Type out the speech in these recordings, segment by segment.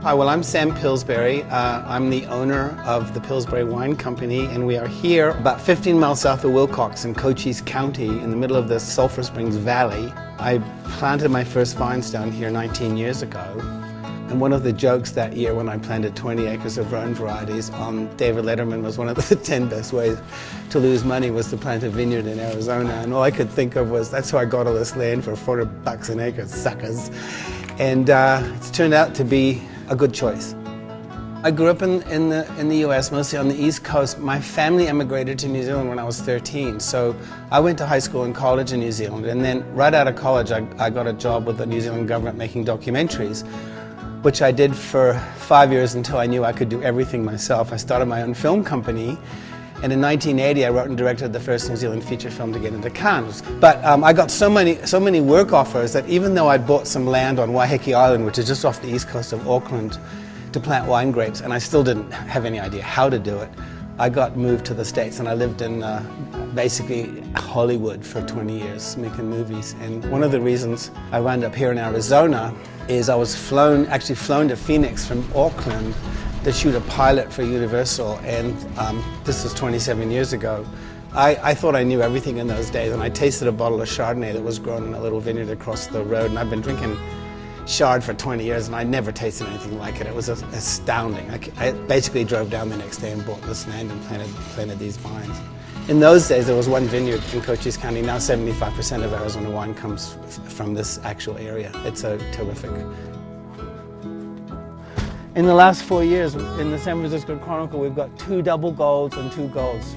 Hi, well, I'm Sam Pillsbury. I'm the owner of the Pillsbury Wine Company, and we are here about 15 miles south of Wilcox in Cochise County in the middle of the Sulphur Springs Valley. I planted my first vines down here 19 years ago. And one of the jokes that year when I planted 20 acres of Rhone varieties on David Letterman was one of the 10 best ways to lose money was to plant a vineyard in Arizona. And all I could think of was, that's how I got all this land for $400 an acre, suckers. And it's turned out to be a good choice. I grew up in the US, mostly on the East Coast. My family emigrated to New Zealand when I was 13, so I went to high school and college in New Zealand, and then right out of college I got a job with the New Zealand government making documentaries, which I did for 5 years until I knew I could do everything myself. I started my own film company, and in 1980 I wrote and directed the first New Zealand feature film to get into Cannes. But I got so many work offers that even though I'd bought some land on Waiheke Island, which is just off the east coast of Auckland, to plant wine grapes, and I still didn't have any idea how to do it, I got moved to the States, and I lived in basically Hollywood for 20 years making movies. And one of the reasons I wound up here in Arizona is I was actually flown to Phoenix from Auckland to shoot a pilot for Universal, and this was 27 years ago. I thought I knew everything in those days, and I tasted a bottle of Chardonnay that was grown in a little vineyard across the road, and I've been drinking Chard for 20 years, and I never tasted anything like it. It was astounding. I basically drove down the next day and bought this land and planted these vines. In those days, there was one vineyard in Cochise County. Now 75% of Arizona wine comes from this actual area. It's so terrific. In the last 4 years, in the San Francisco Chronicle, we've got 2 double golds and 2 golds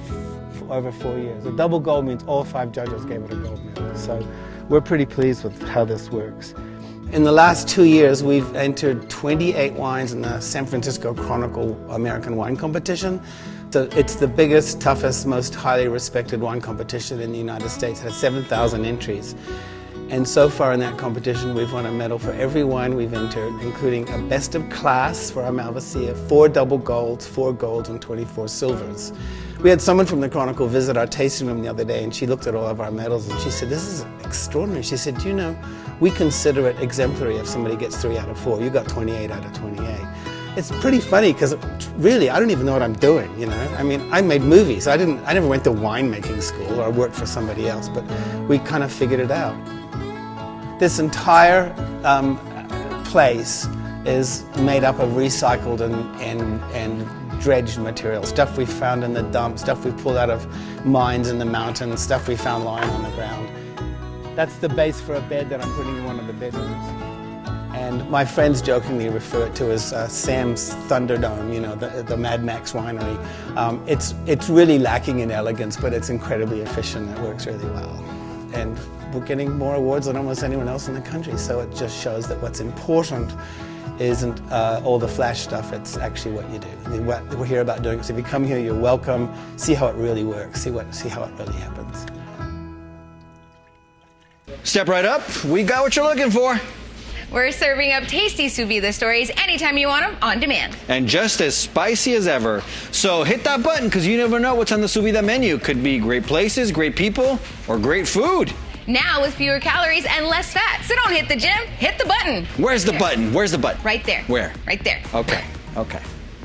for over 4 years. A double gold means all 5 judges gave it a gold medal. So we're pretty pleased with how this works. In the last 2 years, we've entered 28 wines in the San Francisco Chronicle American Wine Competition. So it's the biggest, toughest, most highly respected wine competition in the United States. It has 7,000 entries. And so far in that competition, we've won a medal for every wine we've entered, including a best of class for our Malvasia, 4 double golds, 4 golds, and 24 silvers. We had someone from the Chronicle visit our tasting room the other day, and she looked at all of our medals and she said, "This is extraordinary." She said, "Do you know, we consider it exemplary if somebody gets 3 out of 4. You got 28 out of 28. It's pretty funny because really, I don't even know what I'm doing, you know? I mean, I made movies. I never went to winemaking school or worked for somebody else, but we kind of figured it out. This entire place is made up of recycled and dredged material, stuff we found in the dump, stuff we pulled out of mines in the mountains, stuff we found lying on the ground. That's the base for a bed that I'm putting in one of the bedrooms. And my friends jokingly refer it to as Sam's Thunderdome, you know, the Mad Max winery. It's really lacking in elegance, but it's incredibly efficient. It works really well. And we're getting more awards than almost anyone else in the country, so it just shows that what's important isn't all the flash stuff, it's actually what you do. What we're here about doing. So if you come here, you're welcome. See how it really works. See how it really happens. Step right up. We got what you're looking for. We're serving up tasty sous vide stories anytime you want them, on demand. And just as spicy as ever. So hit that button, because you never know what's on the sous vide menu. Could be great places, great people, or great food. Now with fewer calories and less fat. So don't hit the gym, hit the button. Where's the button? Where's the button? Right there. Where? Right there. Okay.